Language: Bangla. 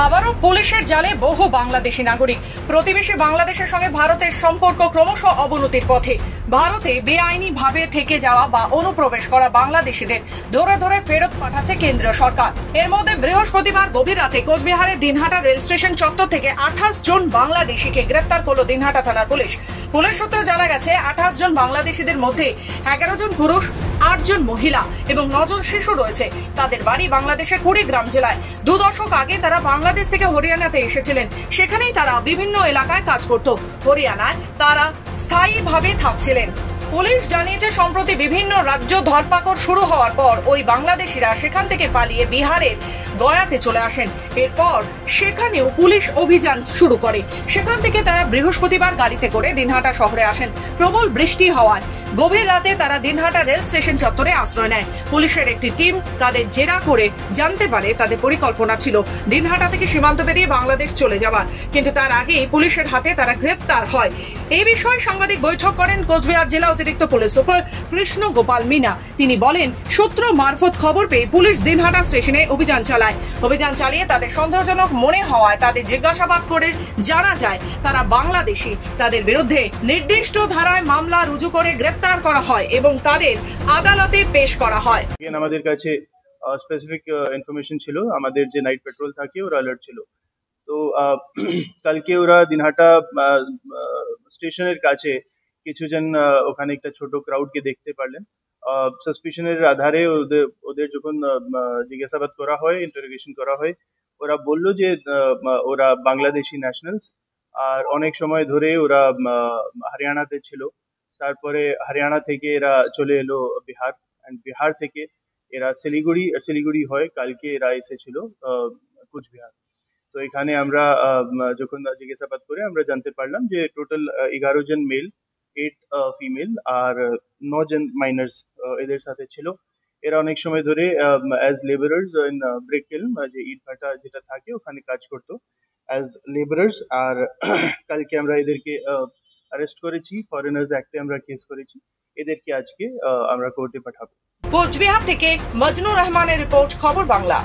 আবারও পুলিশের জালে বহু বাংলাদেশি নাগরিক। প্রতিবেশী বাংলাদেশের সঙ্গে ভারতের সম্পর্ক ক্রমশ অবনতির পথে। ভারতে বেআইনি ভাবে থেকে যাওয়া বা অনুপ্রবেশ করা বাংলাদেশিদের ধরে ধরে ফেরত পাঠাচ্ছে কেন্দ্রীয় সরকার। এর মধ্যে বৃহস্পতিবার গভীর রাতে কোচবিহারের দিনহাটা রেল স্টেশন চত্বর থেকে 28 জন বাংলাদেশিকে গ্রেপ্তার করল দিনহাটা থানার পুলিশ। পুলিশ সূত্রে জানা গেছে 28 জন বাংলাদেশিদের মধ্যে 11 জন পুরুষ, 8 জন মহিলা এবং 9 জন শিশু রয়েছে। তাদের বাড়ি বাংলাদেশের কুড়িগ্রাম জেলায়। 2 দশক আগে তারা বাংলাদেশ থেকে হরিয়ানাতে এসেছিলেন। সেখানেই তারা বিভিন্ন এলাকায় কাজ করত। হরিয়ানায় তারা স্থায়ীভাবে থাকছিলেন। পুলিশ জানিয়েছে, সম্প্রতি বিভিন্ন রাজ্য ধরপাকড় শুরু হওয়ার পর ওই বাংলাদেশিরা সেখান থেকে পালিয়ে বিহারের গয়াতে চলে আসেন। এরপর সেখানেও পুলিশ অভিযান শুরু করে। সেখান থেকে তারা বৃহস্পতিবার গাড়িতে করে দিনহাটা শহরে আসেন। প্রবল বৃষ্টি হওয়ায় গভীর রাতে তারা দিনহাটা রেল স্টেশন চত্বরে আশ্রয় নেয়। পুলিশের একটি টিম তাদের জেরা করে জানতে পারে তাদের পরিকল্পনা ছিল দিনহাটা থেকে সীমান্ত পেরিয়ে বাংলাদেশ চলে যাওয়ার, কিন্তু তার আগে পুলিশের হাতে তারা গ্রেফতার হয়। এই বিষয়ে সাংবাদিক বৈঠক করেন কোচবিহার জেলা অতিরিক্ত পুলিশ সুপার কৃষ্ণ গোপাল মিনা। তিনি বলেন, সূত্র মারফত খবর পেয়ে পুলিশ দিনহাটা স্টেশনে অভিযান চালায়। অভিযান চালিয়ে তাদের সন্দেহজনক মনে হওয়ায় তাদের জিজ্ঞাসাবাদ করে জানা যায় তারা বাংলাদেশি। তাদের বিরুদ্ধে নির্দিষ্ট ধারায় মামলা রুজু করে গ্রেপ্তার করা হয় এবং তাদের আদালতে পেশ করা হয়। আমাদের কাছে স্পেসিফিক ইনফরমেশন ছিল, আমাদের যে নাইট পেট্রোল থাকে ওরা অ্যালার্ট ছিল। তো কালকে ওরা দিনহাটা স্টেশনের কাছে কিছুজন ওখানে একটা ছোট ক্রাউডকে দেখতে পারলেন। সাসপিশনের আধারে ওদের যখন জিজ্ঞাসাবাদ করা হয়, ইন্টারোগেশন করা হয়, ওরা বলল যে ওরা বাংলাদেশি ন্যাশনালস, আর অনেক সময় ধরে ওরা হরিয়ানাতে ছিল। তারপরে হরিয়ানা থেকে এরা চলে এলো বিহার, এন্ড বিহার থেকে এরা শিলিগুড়ি হয় কালকে এরা এসেছিল কুচবিহার। তো এখানে আমরা যখন জিজ্ঞাসাবাদ করে আমরা জানতে পারলাম যে টোটাল 11 জন মেল, 8 ফিমেল আর 9 জন মাইনার্স এদের সাথে ছিল। এরা অনেক সময় ধরে as labourers in brick kiln, যে ইট ভাটা যেটা থাকে ওখানে কাজ করতো অ্যাজ লেবারার্স। আর কালকে আমরা এদেরকে অ্যারেস্ট করেছি, ফরেনার্স অ্যাক্টে আমরা কেস করেছি। এদেরকে আজকে আমরা কোর্টে পাঠাবো। কোচবিহার থেকে মজনুর রহমানের রিপোর্ট, খবর বাংলা।